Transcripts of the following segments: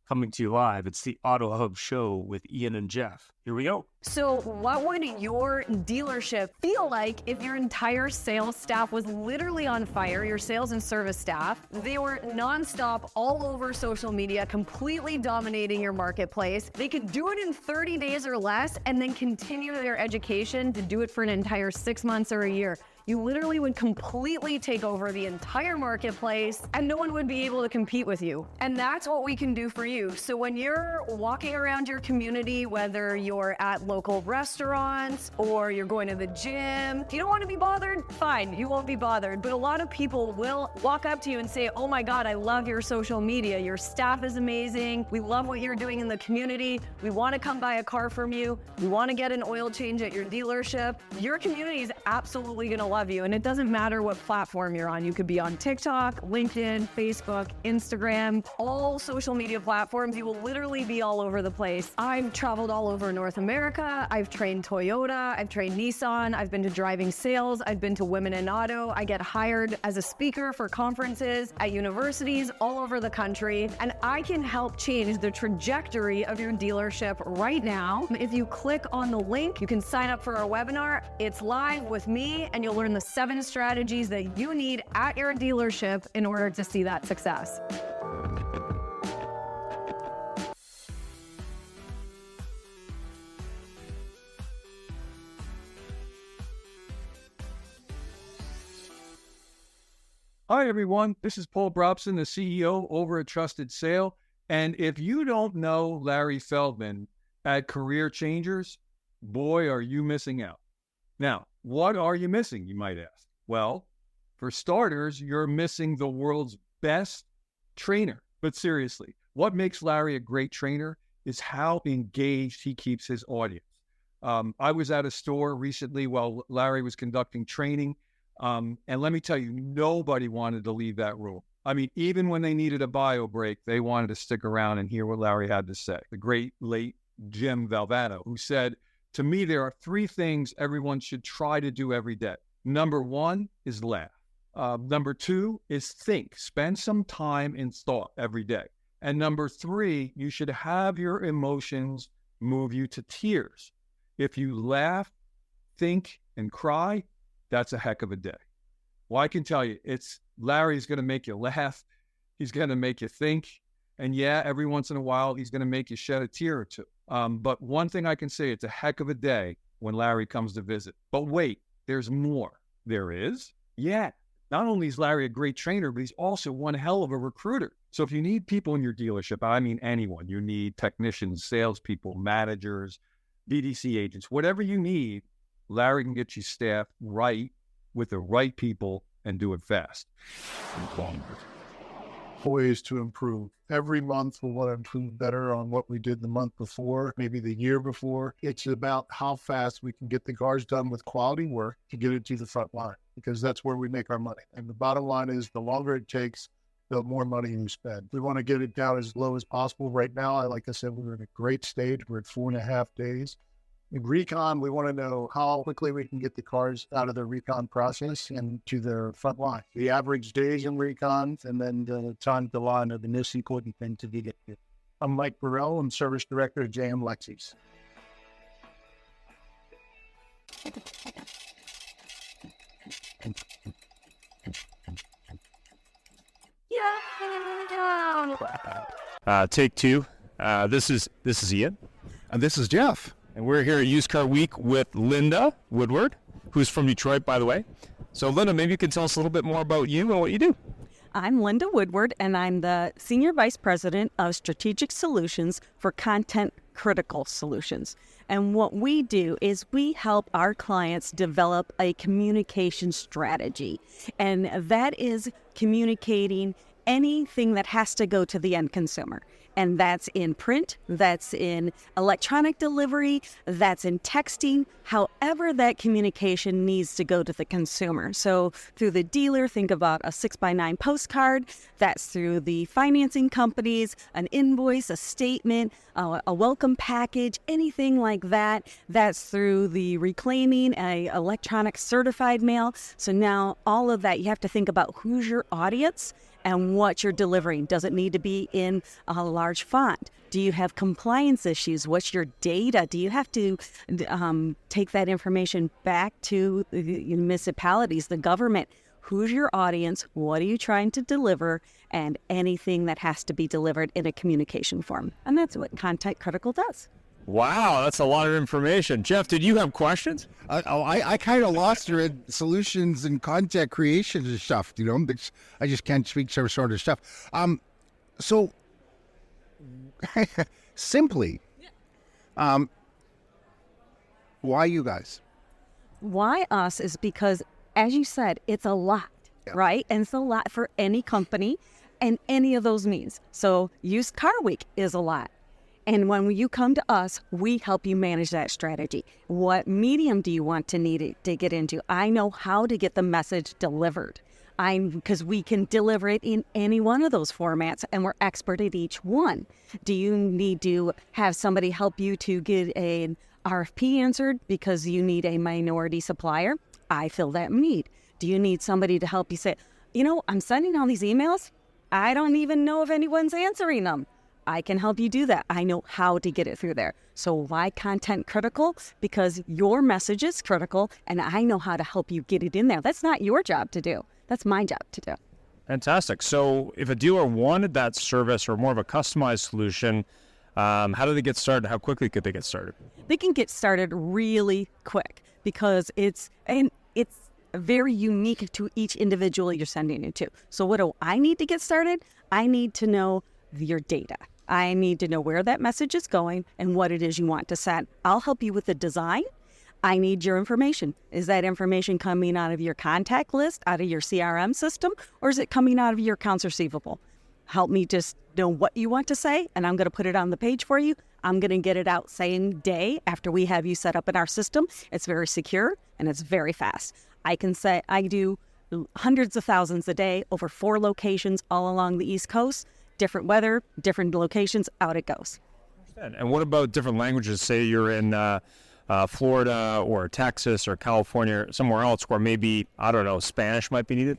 Coming to you live, it's the Auto Hub Show with Ian and Jeff. Here we go. So what would your dealership feel like if your entire sales staff was literally on fire, your sales and service staff? They were nonstop all over social media, completely dominating your marketplace. They could do it in 30 days or less and then continue their education to do it for an entire 6 months or a year. You literally would completely take over the entire marketplace and no one would be able to compete with you. And that's what we can do for you. So when you're walking around your community, whether you're at local restaurants or you're going to the gym, if you don't want to be bothered, fine, you won't be bothered. But a lot of people will walk up to you and say, oh my God, I love your social media. Your staff is amazing. We love what you're doing in the community. We want to come buy a car from you. We want to get an oil change at your dealership. Your community is absolutely going to love you. And it doesn't matter what platform you're on. You could be on TikTok, LinkedIn, Facebook, Instagram, all social media platforms. You will literally be all over the place. I've traveled all over North America. I've trained Toyota. I've trained Nissan. I've been to driving sales. I've been to Women in Auto. I get hired as a speaker for conferences at universities all over the country. And I can help change the trajectory of your dealership right now. If you click on the link, you can sign up for our webinar. It's live with me, and you'll learn the 7 strategies that you need at your dealership in order to see that success. Hi, everyone. This is Paul Brobson, the CEO over at Trusted Sale. And if you don't know Larry Feldman at Career Changers, boy, are you missing out. Now, what are you missing, you might ask? Well, for starters, you're missing the world's best trainer. But seriously, what makes Larry a great trainer is how engaged he keeps his audience. I was at a store recently while Larry was conducting training. And let me tell you, nobody wanted to leave that room. I mean, even when they needed a bio break, they wanted to stick around and hear what Larry had to say. The great late Jim Valvano, who said, to me, there are 3 things everyone should try to do every day. Number 1 is laugh. Number 2 is think. Spend some time in thought every day. And number 3, you should have your emotions move you to tears. If you laugh, think, and cry, that's a heck of a day. Well, I can tell you, Larry's going to make you laugh. He's going to make you think. And yeah, every once in a while, he's going to make you shed a tear or two. But one thing I can say, it's a heck of a day when Larry comes to visit. But wait, there's more. There is? Yeah. Not only is Larry a great trainer, but he's also one hell of a recruiter. So if you need people in your dealership, I mean anyone, you need technicians, salespeople, managers, BDC agents, whatever you need, Larry can get you staffed right with the right people and do it fast. Ways to improve. Every month we want to improve better on what we did the month before, maybe the year before. It's about how fast we can get the cars done with quality work to get it to the front line, because that's where we make our money. And the bottom line is the longer it takes, the more money you spend. We want to get it down as low as possible. Right now, like I said, we're in a great stage. We're at 4.5 days. In recon, we want to know how quickly we can get the cars out of the recon process and to their front line. The average days in recon, and then the time to line are the most important thing to get it. I'm Mike Burrell. I'm Service Director at JM Lexus. Take 2. This is Ian. And this is Jeff. And we're here at Used Car Week with Linda Woodward, who's from Detroit, by the way. So, Linda, maybe you can tell us a little bit more about you and what you do. I'm Linda Woodward, and I'm the Senior Vice President of Strategic Solutions for Content Critical Solutions. And what we do is we help our clients develop a communication strategy. And that is communicating anything that has to go to the end consumer. And that's in print, that's in electronic delivery, that's in texting, however that communication needs to go to the consumer. So through the dealer, think about a 6x9 postcard. That's through the financing companies, an invoice, a statement, a welcome package, anything like that. That's through the reclaiming, a electronic certified mail. So now all of that, you have to think about who's your audience and what you're delivering. Does it need to be in a large font? Do you have compliance issues? What's your data? Do you have to take that information back to the municipalities, the government? Who's your audience? What are you trying to deliver? And anything that has to be delivered in a communication form. And that's what Content Critical does. Wow, that's a lot of information. Jeff, did you have questions? I kind of lost her in solutions and content creation and stuff, you know. I just can't speak some sort of stuff. So, simply, why you guys? Why us is because, as you said, it's a lot, right? And it's a lot for any company and any of those means. So Used Car Week is a lot. And when you come to us, we help you manage that strategy. What medium do you want to get into? I know how to get the message delivered. Because we can deliver it in any one of those formats, and we're expert at each one. Do you need to have somebody help you to get an RFP answered because you need a minority supplier? I fill that need. Do you need somebody to help you say, I'm sending all these emails. I don't even know if anyone's answering them. I can help you do that. I know how to get it through there. So why Content Critical? Because your message is critical, and I know how to help you get it in there. That's not your job to do. That's my job to do. Fantastic. So if a dealer wanted that service or more of a customized solution, how do they get started? How quickly could they get started? They can get started really quick because it's very unique to each individual you're sending it to. So what do I need to get started? I need to know your data. I need to know where that message is going and what it is you want to send. I'll help you with the design. I need your information. Is that information coming out of your contact list, out of your CRM system, or is it coming out of your accounts receivable? Help me just know what you want to say, and I'm going to put it on the page for you. I'm going to get it out same day after we have you set up in our system. It's very secure, and it's very fast. I can say I do hundreds of thousands a day over 4 locations all along the East Coast. Different weather, different locations, out it goes. And what about different languages? Say you're in Florida or Texas or California or somewhere else where maybe, Spanish might be needed?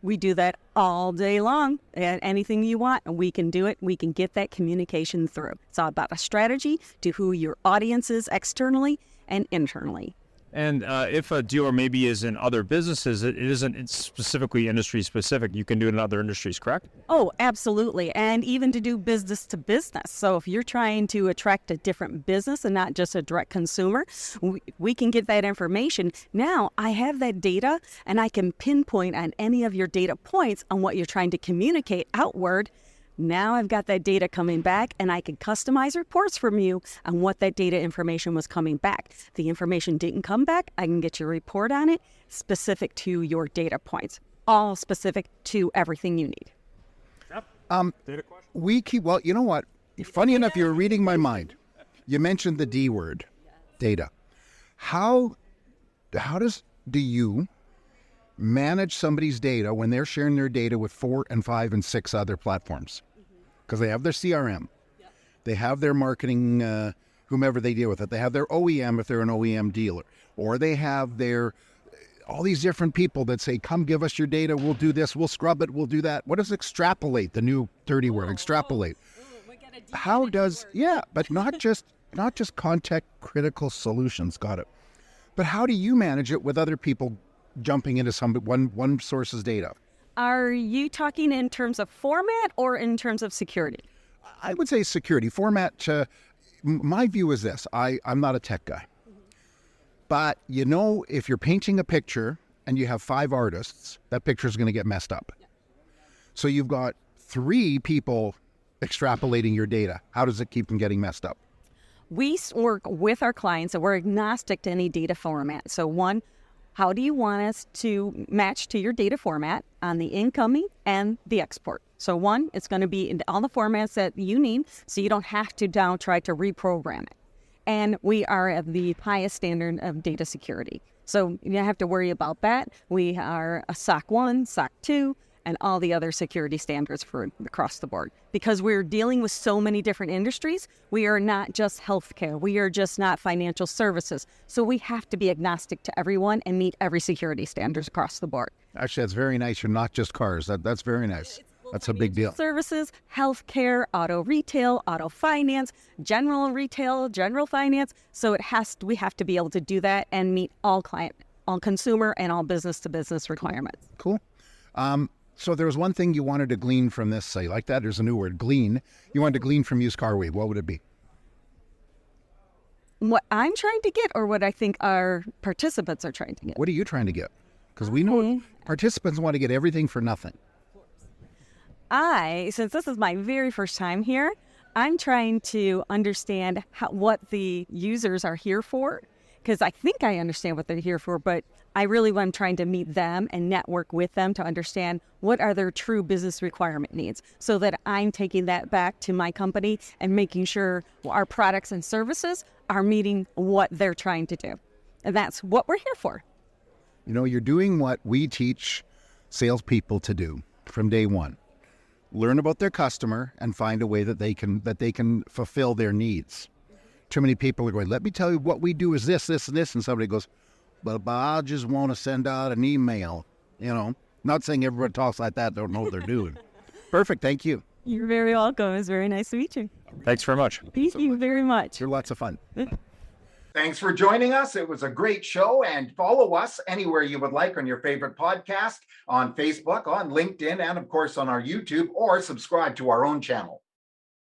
We do that all day long. And anything you want, and we can do it. We can get that communication through. It's all about a strategy to who your audience is externally and internally. And if a dealer maybe is in other businesses, it isn't specifically industry specific. You can do it in other industries, correct? Oh, absolutely. And even to do business to business. So if you're trying to attract a different business and not just a direct consumer, we can get that information. Now I have that data and I can pinpoint on any of your data points on what you're trying to communicate outward. Now I've got that data coming back and I can customize reports from you on what that data information was coming back. The information didn't come back, I can get your report on it specific to your data points, all specific to everything you need. Data question? Well, you know what? Funny enough, you're reading my mind. You mentioned the D word, data. How do you manage somebody's data when they're sharing their data with 4 and 5 and 6 other platforms? Because they have their CRM, they have their marketing, whomever they deal with it. They have their OEM if they're an OEM dealer, or they have all these different people that say, come give us your data, we'll do this, we'll scrub it, we'll do that. What does extrapolate, the new dirty word, extrapolate? How does, but not just content critical solutions, got it. But how do you manage it with other people jumping into one source's data? Are you talking in terms of format or in terms of security? I would say security. Format, my view is this. I'm not a tech guy. But if you're painting a picture and you have 5 artists, that picture is going to get messed up. So you've got 3 people extrapolating your data. How does it keep from getting messed up? We work with our clients and we're agnostic to any data format. So one, how do you want us to match to your data format on the incoming and the export? So one, it's going to be in all the formats that you need, so you don't have to now try to reprogram it. And we are at the highest standard of data security. So you don't have to worry about that. We are a SOC 1, SOC 2, and all the other security standards for across the board. Because we're dealing with so many different industries, we are not just healthcare. We are just not financial services. So we have to be agnostic to everyone and meet every security standards across the board. Actually, that's very nice. You're not just cars. That's very nice. That's a big deal. Services, healthcare, auto retail, auto finance, general retail, general finance. So we have to be able to do that and meet all consumer and all business to business requirements. Cool. So there was one thing you wanted to glean from this. Say like that. There's a new word, glean. You wanted to glean from Used Car Week. What would it be? What I'm trying to get, or what I think our participants are trying to get. What are you trying to get? Because we know participants want to get everything for nothing. Since this is my very first time here, I'm trying to understand what the users are here for, because I think I understand what they're here for, but I really am trying to meet them and network with them to understand what are their true business requirement needs, so that I'm taking that back to my company and making sure our products and services are meeting what they're trying to do. And that's what we're here for. You know, you're doing what we teach salespeople to do from day one. Learn about their customer and find a way that they can fulfill their needs. Too many people are going, let me tell you what we do is this, this, and this. And somebody goes, but I just want to send out an email. You know, not saying everybody talks like that, don't know what they're doing. Perfect. Thank you. You're very welcome. It's very nice to meet you. Thanks very much. Thank you very much. You're lots of fun. Thanks for joining us. It was a great show, and follow us anywhere you would like on your favorite podcast, on Facebook, on LinkedIn, and of course on our YouTube, or subscribe to our own channel.